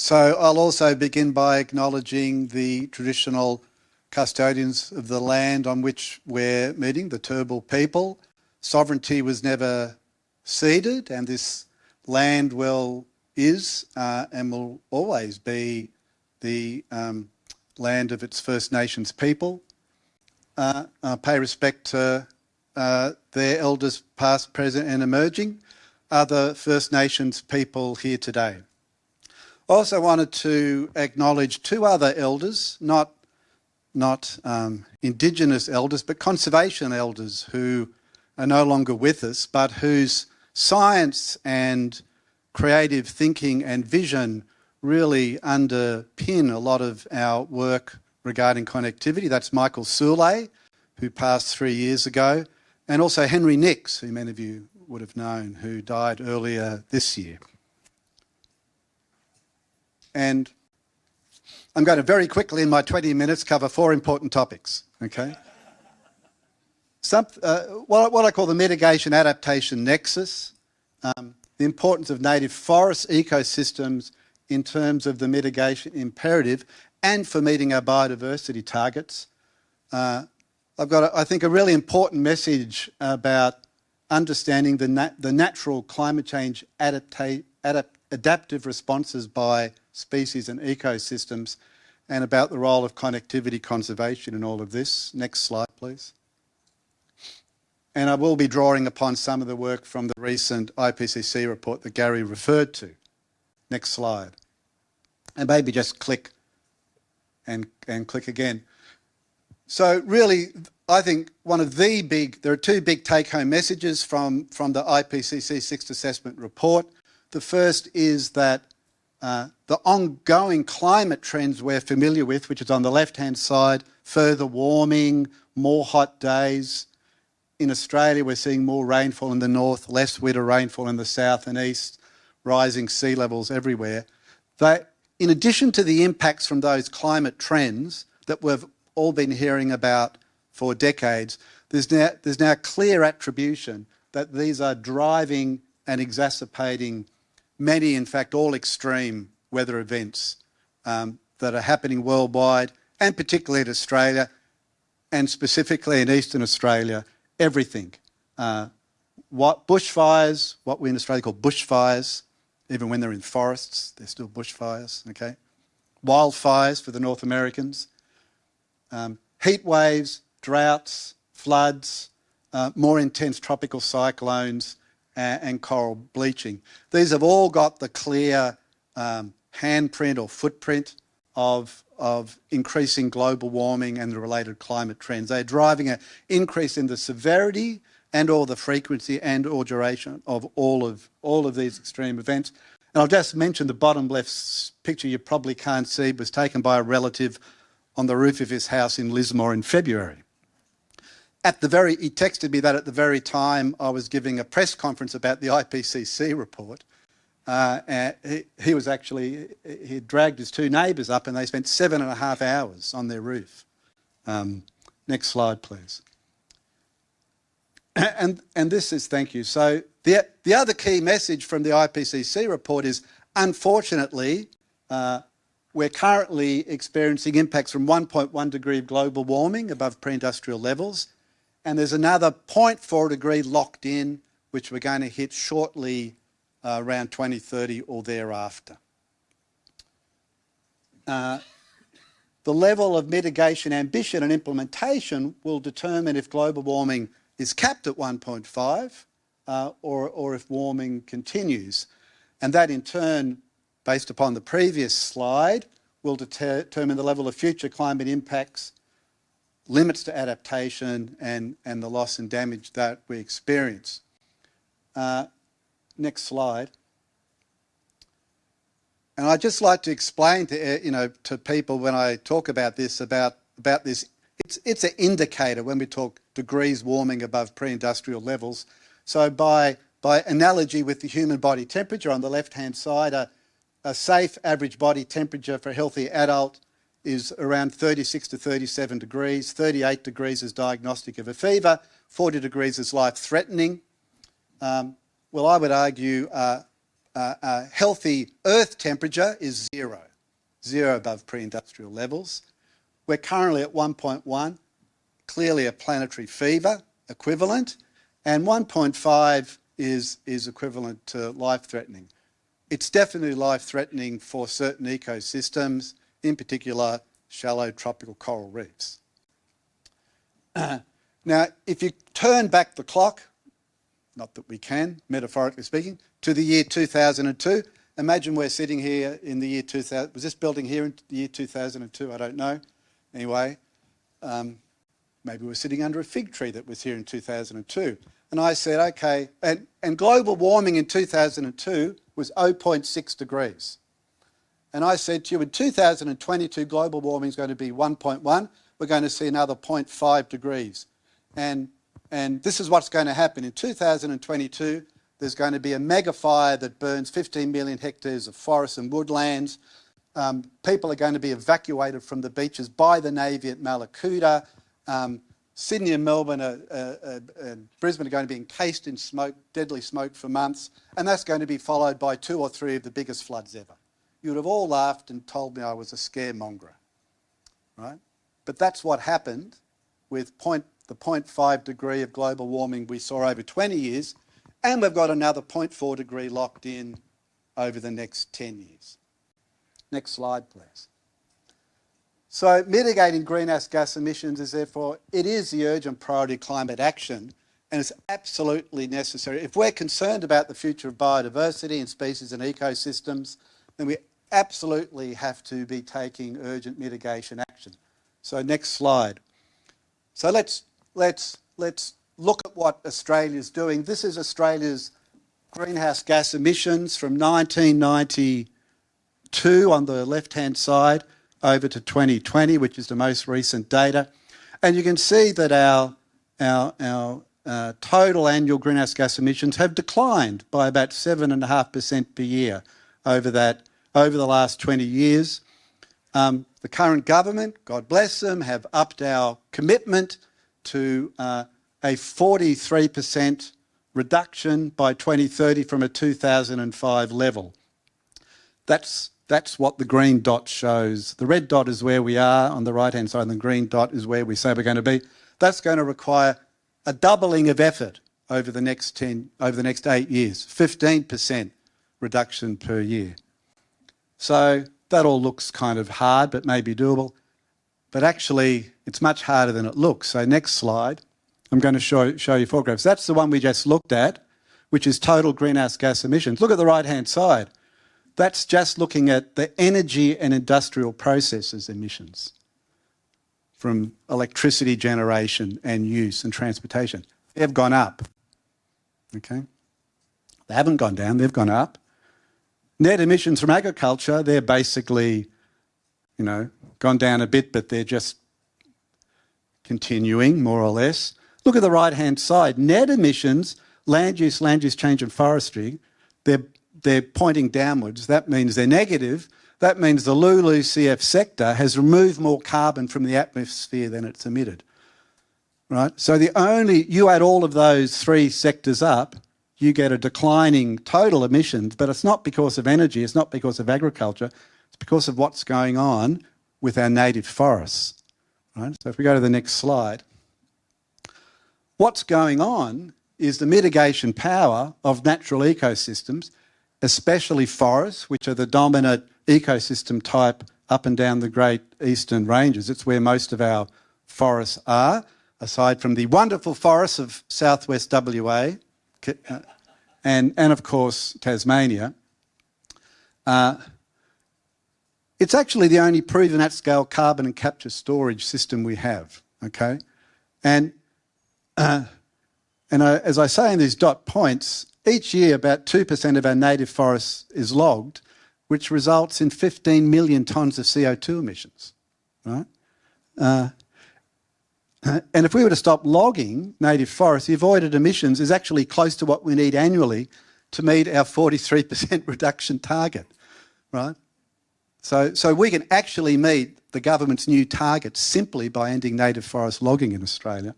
So I'll also begin by acknowledging the traditional custodians of the land on which we're meeting, the Turrbal people. Sovereignty was never ceded, and this land is and will always be the land of its First Nations people. I pay respect to their elders past, present and emerging, other First Nations people here today. I also wanted to acknowledge two other elders, not Indigenous elders, but conservation elders who are no longer with us, but whose science and creative thinking and vision really underpin a lot of our work regarding connectivity. That's Michael Soule, who passed 3 years ago, and also Henry Nix, who many of you would have known, who died earlier this year. And I'm going to very quickly, in my 20 minutes, cover 4 important topics, okay? What I call the Mitigation Adaptation Nexus, the importance of native forest ecosystems in terms of the mitigation imperative and for meeting our biodiversity targets. I've got, I think, a really important message about understanding the natural climate change adaptive responses by species and ecosystems, and about the role of connectivity conservation in all of this. Next slide, please. And I will be drawing upon some of the work from the recent IPCC report that Gary referred to. Next slide. And maybe just click and click again. So really, I think there are two big take-home messages from the IPCC Sixth Assessment Report. The first is that the ongoing climate trends we're familiar with, which is on the left-hand side, further warming, more hot days. In Australia, we're seeing more rainfall in the north, less winter rainfall in the south and east, rising sea levels everywhere. In addition to the impacts from those climate trends that we've all been hearing about for decades, there's now clear attribution that these are driving and exacerbating many, in fact, all extreme weather events that are happening worldwide, and particularly in Australia, and specifically in Eastern Australia, everything. Bushfires, what we in Australia call bushfires, even when they're in forests, they're still bushfires, okay? Wildfires for the North Americans, heat waves, droughts, floods, more intense tropical cyclones, and coral bleaching. These have all got the clear handprint or footprint of increasing global warming and the related climate trends. They're driving an increase in the severity and or the frequency and or duration of all of these extreme events. And I'll just mention the bottom left picture you probably can't see, was taken by a relative on the roof of his house in Lismore in February. He texted me that at the very time I was giving a press conference about the IPCC report. He dragged his 2 neighbours up and they spent 7.5 hours on their roof. Next slide, please. And this is, thank you. So the other key message from the IPCC report is, unfortunately, we're currently experiencing impacts from 1.1 degree global warming above pre-industrial levels. And there's another 0.4 degree locked in, which we're going to hit shortly around 2030 or thereafter. The level of mitigation ambition and implementation will determine if global warming is capped at 1.5 or if warming continues. And that in turn, based upon the previous slide, will determine the level of future climate impacts, limits to adaptation and the loss and damage that we experience. Next slide. And I'd just like to explain to people when I talk about this, it's an indicator when we talk degrees warming above pre-industrial levels. So by analogy with the human body temperature on the left-hand side, a safe average body temperature for a healthy adult is around 36 to 37 degrees. 38 degrees is diagnostic of a fever. 40 degrees is life-threatening. Well, I would argue a healthy Earth temperature is zero above pre-industrial levels. We're currently at 1.1, clearly a planetary fever equivalent, and 1.5 is equivalent to life-threatening. It's definitely life-threatening for certain ecosystems, in particular shallow tropical coral reefs. Now, if you turn back the clock, not that we can, metaphorically speaking, to the year 2002, imagine we're sitting here in the year 2000. Was this building here in the year 2002? I don't know. Anyway, maybe we're sitting under a fig tree that was here in 2002. And I said, okay, and global warming in 2002 was 0.6 degrees. And I said to you, in 2022, global warming is going to be 1.1. We're going to see another 0.5 degrees. And this is what's going to happen. In 2022, there's going to be a mega fire that burns 15 million hectares of forests and woodlands. People are going to be evacuated from the beaches by the Navy at Malakuta. Sydney and Melbourne and Brisbane are going to be encased in smoke, deadly smoke for months, and that's going to be followed by 2 or 3 of the biggest floods ever. You would have all laughed and told me I was a scaremonger, right? But that's what happened with the 0.5 degree of global warming we saw over 20 years, and we've got another 0.4 degree locked in over the next 10 years. Next slide, please. So mitigating greenhouse gas emissions is therefore, it is the urgent priority of climate action, and it's absolutely necessary. If we're concerned about the future of biodiversity and species and ecosystems, then we absolutely have to be taking urgent mitigation action. So next slide. So let's look at what Australia's doing. This is Australia's greenhouse gas emissions from 1992 on the left-hand side over to 2020, which is the most recent data. And you can see that our total annual greenhouse gas emissions have declined by about 7.5% per year over the last 20 years. The current government, God bless them, have upped our commitment to a 43% reduction by 2030 from a 2005 level. That's what the green dot shows. The red dot is where we are on the right-hand side, and the green dot is where we say we're going to be. That's going to require a doubling of effort over the next 8 years, 15% reduction per year. So that all looks kind of hard, but maybe doable. But actually, it's much harder than it looks. So next slide, I'm going to show you 4 graphs. That's the one we just looked at, which is total greenhouse gas emissions. Look at the right-hand side. That's just looking at the energy and industrial processes emissions from electricity generation and use and transportation. They've gone up, okay? They haven't gone down, they've gone up. Net emissions from agriculture, they're basically, gone down a bit, but they're just continuing, more or less. Look at the right-hand side. Net emissions, land use change and forestry, they're pointing downwards. That means they're negative. That means the LULUCF sector has removed more carbon from the atmosphere than it's emitted, right? So you add all of those 3 sectors up, you get a declining total emissions, but it's not because of energy, it's not because of agriculture, it's because of what's going on with our native forests, right? So if we go to the next slide, what's going on is the mitigation power of natural ecosystems, especially forests, which are the dominant ecosystem type up and down the Great Eastern Ranges. It's where most of our forests are, aside from the wonderful forests of southwest WA and of course Tasmania. It's actually the only proven at-scale carbon and capture storage system we have, okay? And as I say in these dot points, each year about 2% of our native forests is logged, which results in 15 million tonnes of CO2 emissions, right? And if we were to stop logging native forests, the avoided emissions is actually close to what we need annually to meet our 43% reduction target, right? So we can actually meet the government's new target simply by ending native forest logging in Australia.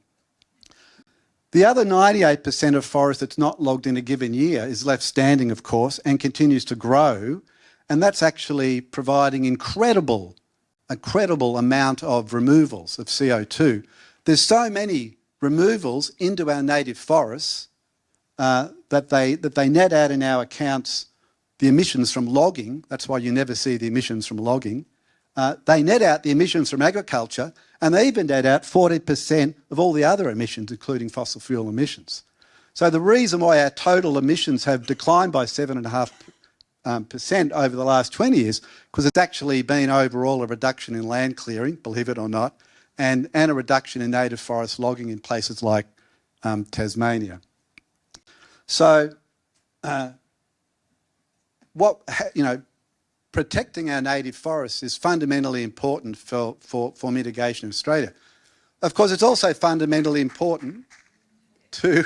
The other 98% of forest that's not logged in a given year is left standing, of course, and continues to grow. And that's actually providing incredible amount of removals of CO2. There's so many removals into our native forests that they net out in our accounts the emissions from logging. That's why you never see the emissions from logging. They net out the emissions from agriculture, and they even net out 40% of all the other emissions, including fossil fuel emissions. So the reason why our total emissions have declined by 7.5% over the last 20 years, because it's actually been overall a reduction in land clearing, believe it or not, and a reduction in native forest logging in places like Tasmania. So, protecting our native forests is fundamentally important for mitigation in Australia. Of course, it's also fundamentally important to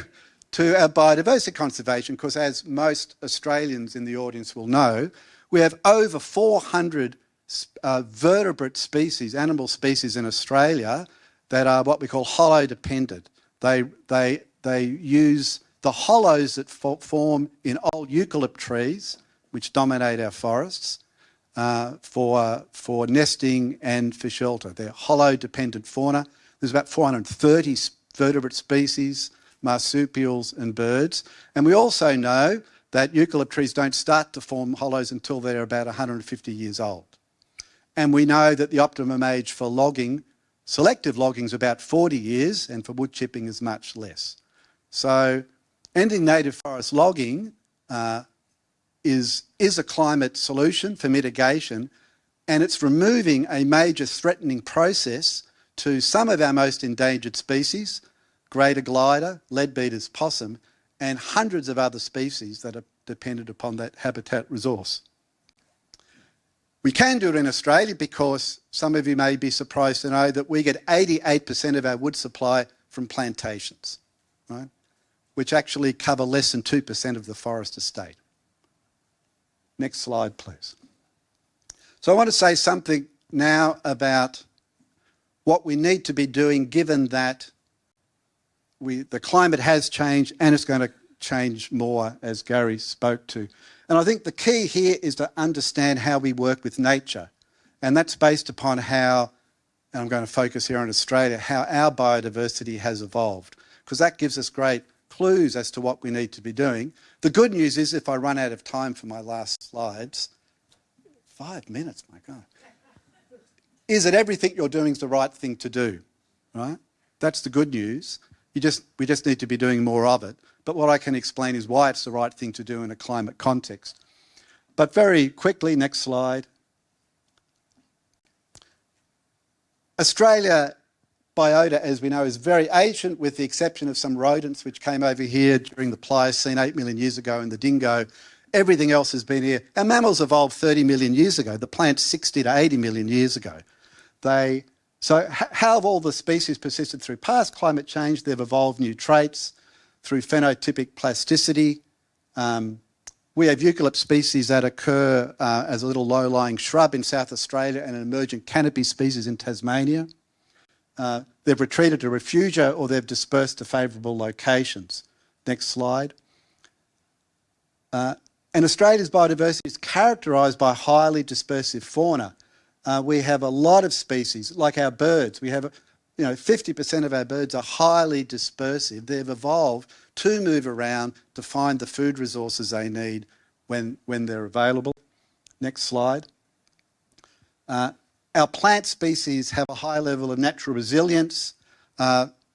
our biodiversity conservation, because as most Australians in the audience will know, we have over 400 vertebrate species, animal species in Australia that are what we call hollow dependent. They use the hollows that form in old eucalypt trees, which dominate our forests, for nesting and for shelter. They're hollow-dependent fauna. There's about 430 vertebrate species, marsupials and birds. And we also know that eucalypt trees don't start to form hollows until they're about 150 years old. And we know that the optimum age for logging, selective logging, is about 40 years, and for wood chipping is much less. So ending native forest logging is a climate solution for mitigation, and it's removing a major threatening process to some of our most endangered species, greater glider, leadbeater's possum, and hundreds of other species that are dependent upon that habitat resource. We can do it in Australia because some of you may be surprised to know that we get 88% of our wood supply from plantations, right? Which actually cover less than 2% of the forest estate. Next slide, please. So I want to say something now about what we need to be doing, given that the climate has changed and it's going to change more, as Gary spoke to. And I think the key here is to understand how we work with nature. And that's based upon how, and I'm going to focus here on Australia, how our biodiversity has evolved, because that gives us great clues as to what we need to be doing. The good news is, if I run out of time for my last slides, 5 minutes, my God, is that everything you're doing is the right thing to do, right? That's the good news. We just need to be doing more of it. But what I can explain is why it's the right thing to do in a climate context. But very quickly, next slide. Australia, biota, as we know, is very ancient, with the exception of some rodents which came over here during the Pliocene 8 million years ago, and the dingo. Everything else has been here. Our mammals evolved 30 million years ago. The plants 60 to 80 million years ago. So how have all the species persisted through past climate change? They've evolved new traits through phenotypic plasticity. We have eucalypt species that occur as a little low-lying shrub in South Australia and an emergent canopy species in Tasmania. They've retreated to refugia, or they've dispersed to favourable locations. Next slide. And Australia's biodiversity is characterised by highly dispersive fauna. We have a lot of species, like our birds. We have, 50% of our birds are highly dispersive. They've evolved to move around to find the food resources they need when they're available. Next slide. Our plant species have a high level of natural resilience.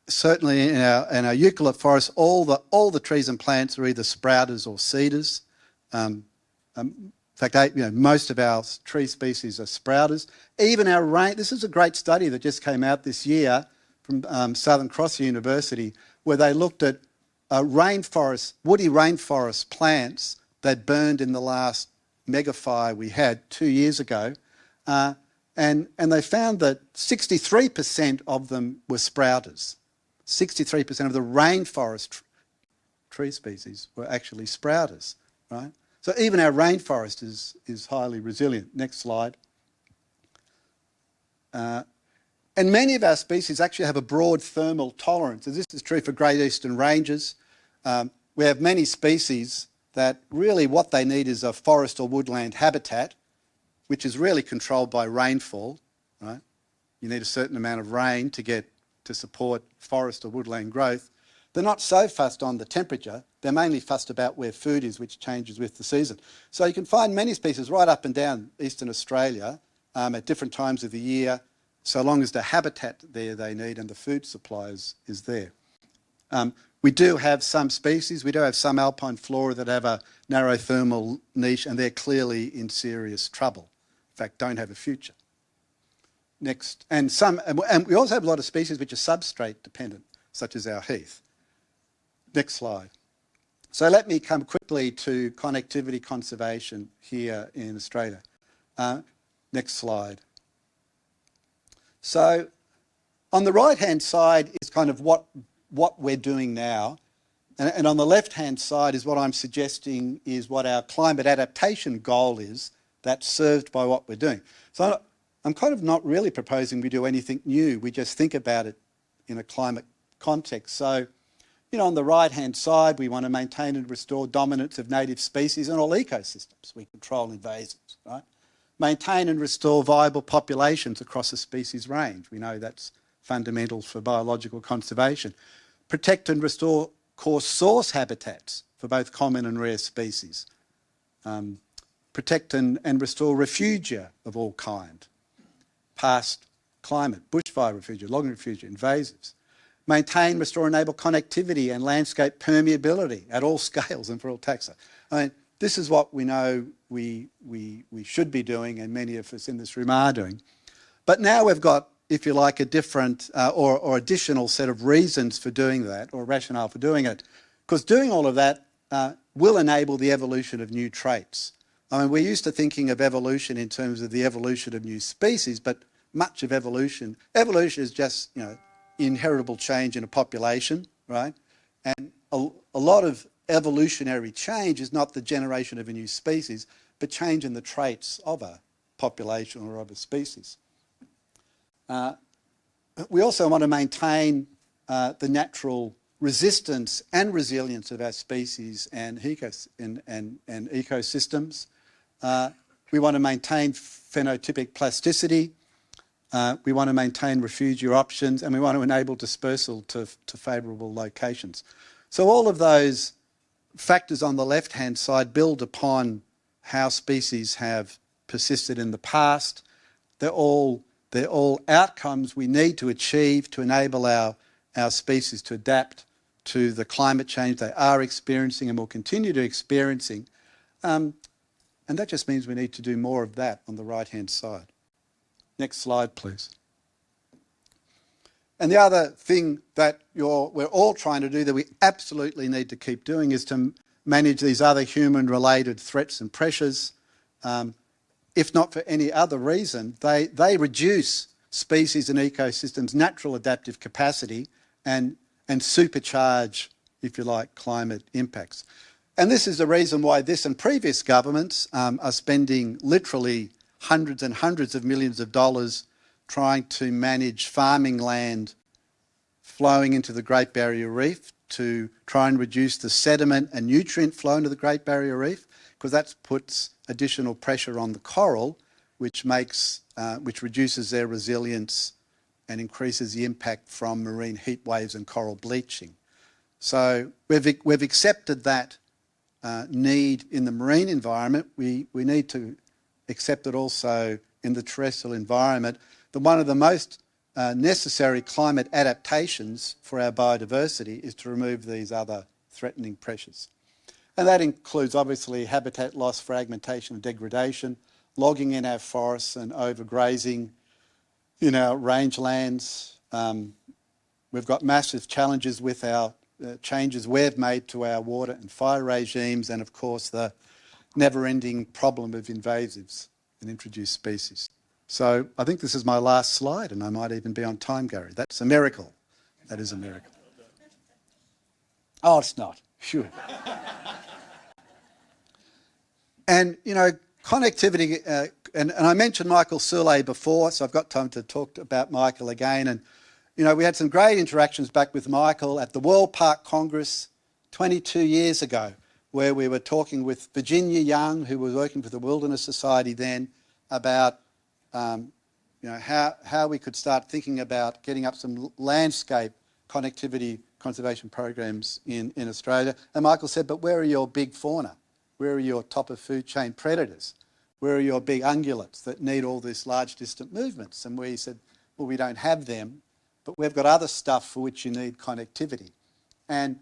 Certainly in our eucalypt forest, all the trees and plants are either sprouters or seeders. In fact, most of our tree species are sprouters. Even our this is a great study that just came out this year from Southern Cross University, where they looked at woody rainforest plants that burned in the last megafire we had 2 years ago. And they found that 63% of them were sprouters. 63% of the rainforest tree species were actually sprouters, right? So even our rainforest is highly resilient. Next slide. And many of our species actually have a broad thermal tolerance. And this is true for Great Eastern Ranges. We have many species that really what they need is a forest or woodland habitat, which is really controlled by rainfall, right? You need a certain amount of rain to support forest or woodland growth. They're not so fussed on the temperature. They're mainly fussed about where food is, which changes with the season. So you can find many species right up and down eastern Australia at different times of the year, so long as the habitat there they need and the food supply is there. We do have some species, we do have some alpine flora that have a narrow thermal niche, and they're clearly in serious trouble. In fact, don't have a future. Next, and we also have a lot of species which are substrate dependent, such as our heath. Next slide. So let me come quickly to connectivity conservation here in Australia. Next slide. So on the right-hand side is kind of what we're doing now. And on the left-hand side is what I'm suggesting is what our climate adaptation goal is that's served by what we're doing. So I'm kind of not really proposing we do anything new. We just think about it in a climate context. So, you know, on the right-hand side, we want to maintain and restore dominance of native species in all ecosystems. We control invasives, right? Maintain and restore viable populations across a species range. We know that's fundamental for biological conservation. Protect and restore core source habitats for both common and rare species. Protect and restore refugia of all kind. Past climate, bushfire refugia, logging refugia, invasives. Maintain, restore, enable connectivity and landscape permeability at all scales and for all taxa. I mean, this is what we know we should be doing, and many of us in this room are doing. But now we've got, if you like, a different or additional set of reasons for doing that, or rationale for doing it. Because doing all of that will enable the evolution of new traits. I mean, we're used to thinking of evolution in terms of the evolution of new species, but much of evolution is just, you know, inheritable change in a population, right? And a lot of evolutionary change is not the generation of a new species, but change in the traits of a population or of a species. We also want to maintain the natural resistance and resilience of our species and ecosystems. We want to maintain phenotypic plasticity. We want to maintain refugia options, and we want to enable dispersal to favourable locations. So all of those factors on the left-hand side build upon how species have persisted in the past. They're all outcomes we need to achieve to enable our species to adapt to the climate change they are experiencing and will continue to experiencing. And that just means we need to do more of that on the right-hand side. Next slide, please. And the other thing that we're all trying to do that we absolutely need to keep doing is to manage these other human-related threats and pressures. If not for any other reason, they reduce species and ecosystems' natural adaptive capacity and supercharge, if you like, climate impacts. And this is the reason why this and previous governments are spending literally hundreds and hundreds of millions of dollars trying to manage farming land flowing into the Great Barrier Reef to try and reduce the sediment and nutrient flow into the Great Barrier Reef, because that puts additional pressure on the coral, which reduces their resilience and increases the impact from marine heat waves and coral bleaching. So we've accepted that need in the marine environment. We need to accept it also in the terrestrial environment. One of the most necessary climate adaptations for our biodiversity is to remove these other threatening pressures. And that includes obviously habitat loss, fragmentation and degradation, logging in our forests and overgrazing in our rangelands. We've got massive challenges with our changes we've made to our water and fire regimes, and of course the never-ending problem of invasives and introduced species. So I think this is my last slide, and I might even be on time, Gary. That's a miracle. That is a miracle. Oh, it's not. Phew. And, you know, connectivity and I mentioned Michael Soule before, so I've got time to talk about Michael again. And, you know, we had some great interactions back with Michael at the World Park Congress 22 years ago, where we were talking with Virginia Young, who was working for the Wilderness Society then, about you know, how we could start thinking about getting up some landscape connectivity conservation programs in Australia. And Michael said, but where are your big fauna? Where are your top of food chain predators? Where are your big ungulates that need all these large distant movements? And we said, well, we don't have them, but we've got other stuff for which you need connectivity. And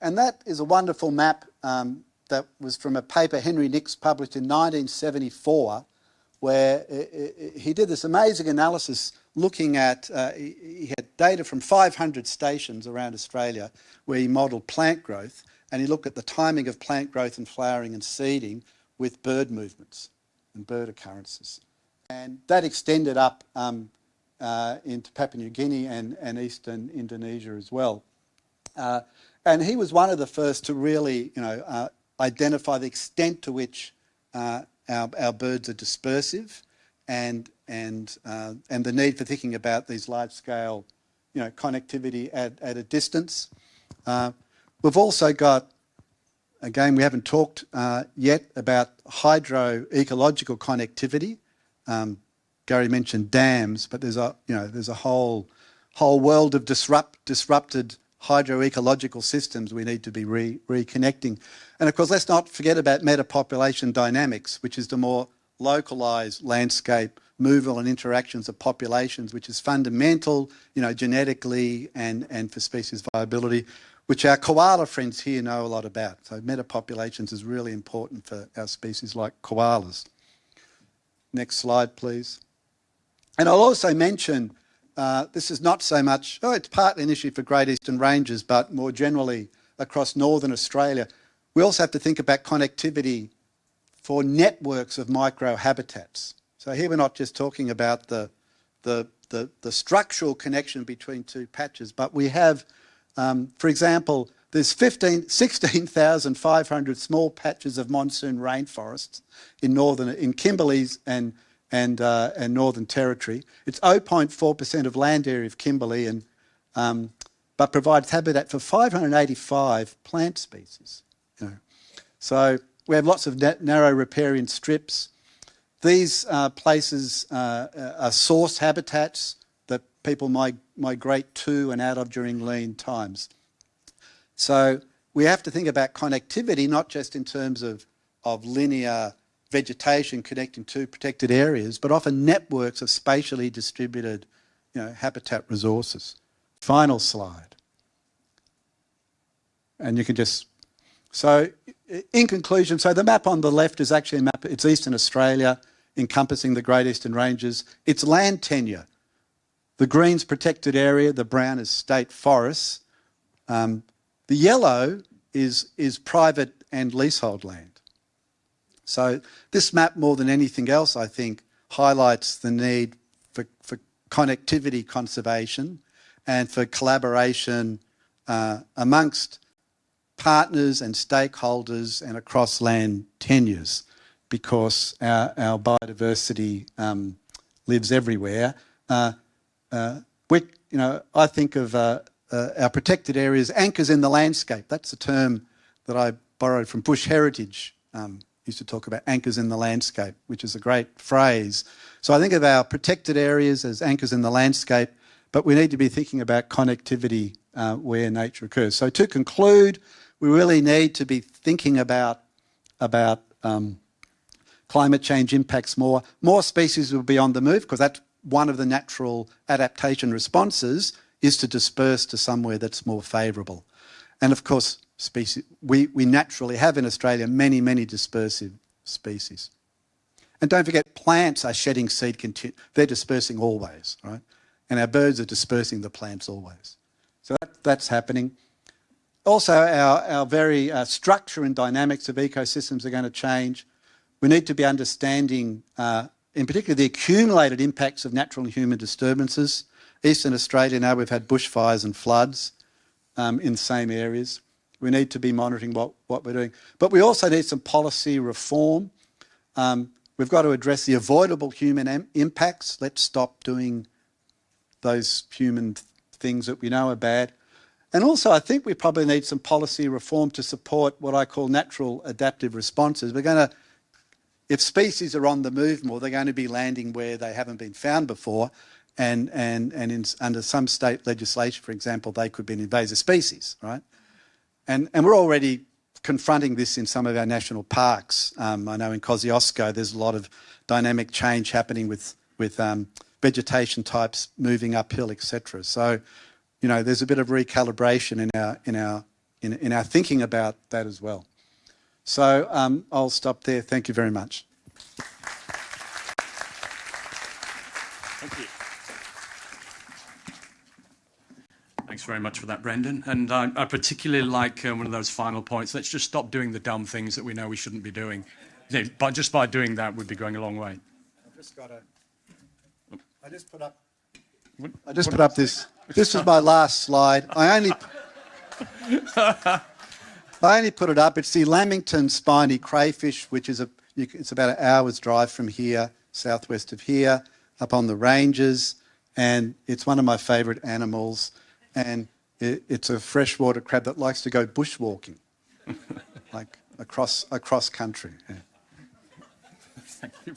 that is a wonderful map that was from a paper Henry Nix published in 1974, where he did this amazing analysis looking at, he had data from 500 stations around Australia where he modelled plant growth, and he looked at the timing of plant growth and flowering and seeding with bird movements and bird occurrences. And that extended up into Papua New Guinea and eastern Indonesia as well. And he was one of the first to really, you know, identify the extent to which our birds are dispersive, and the need for thinking about these large-scale, you know, connectivity at a distance. We've also got, again, we haven't talked yet about hydro-ecological connectivity. Gary mentioned dams, but there's a whole world of disrupted hydroecological systems we need to be reconnecting. And of course, let's not forget about metapopulation dynamics, which is the more localised landscape movement and interactions of populations, which is fundamental, you know, genetically and for species viability, which our koala friends here know a lot about. So metapopulations is really important for our species like koalas. Next slide, please. And I'll also mention, this is not so much, it's partly an issue for Great Eastern Ranges, but more generally across northern Australia. We also have to think about connectivity for networks of microhabitats. So here we're not just talking about the structural connection between two patches, but we have, for example, there's 16,500 small patches of monsoon rainforests in Kimberley's and Northern Territory. It's 0.4% of land area of Kimberley, but provides habitat for 585 plant species. You know. So we have lots of narrow riparian strips. These places are source habitats that people migrate to and out of during lean times. So we have to think about connectivity, not just in terms of linear vegetation connecting to protected areas, but often networks of spatially distributed, you know, habitat resources. Final slide. And you can just, so in conclusion, so the map on the left is actually a map, it's Eastern Australia, encompassing the Great Eastern Ranges. It's land tenure. The green's protected area, the brown is state forests. The yellow is private and leasehold land. So this map, more than anything else, I think, highlights the need for connectivity conservation and for collaboration amongst partners and stakeholders and across land tenures, because our biodiversity lives everywhere. I think of our protected areas, anchors in the landscape. That's a term that I borrowed from Bush Heritage. Used to talk about anchors in the landscape, which is a great phrase. So I think of our protected areas as anchors in the landscape, but we need to be thinking about connectivity where nature occurs. So to conclude, we really need to be thinking about climate change impacts more. More species will be on the move, because that's one of the natural adaptation responses, is to disperse to somewhere that's more favourable. And of course, we naturally have in Australia many, many dispersive species. And don't forget, plants are shedding seed, they're dispersing always, right? And our birds are dispersing the plants always. So that's happening. Also, our very structure and dynamics of ecosystems are going to change. We need to be understanding, in particular, the accumulated impacts of natural and human disturbances. Eastern Australia now, we've had bushfires and floods in the same areas. We need to be monitoring what we're doing. But we also need some policy reform. We've got to address the avoidable human impacts. Let's stop doing those human things that we know are bad. And also, I think we probably need some policy reform to support what I call natural adaptive responses. We're going to, if species are on the move more, they're going to be landing where they haven't been found before. And under some state legislation, for example, they could be an invasive species, right? And we're already confronting this in some of our national parks. I know in Kosciuszko there's a lot of dynamic change happening with vegetation types moving uphill, etc. So, you know, there's a bit of recalibration in our thinking about that as well. So I'll stop there. Thank you very much. Thank you. Thanks very much for that, Brendan. And I particularly like one of those final points. Let's just stop doing the dumb things that we know we shouldn't be doing. You know, but just by doing that, we'd be going a long way. I just put up this. This is my last slide. I only put it up. It's the Lamington spiny crayfish, which is it's about an hour's drive from here, southwest of here, up on the ranges, and it's one of my favourite animals. And it's a freshwater crab that likes to go bushwalking, like across country. Yeah. Thank you.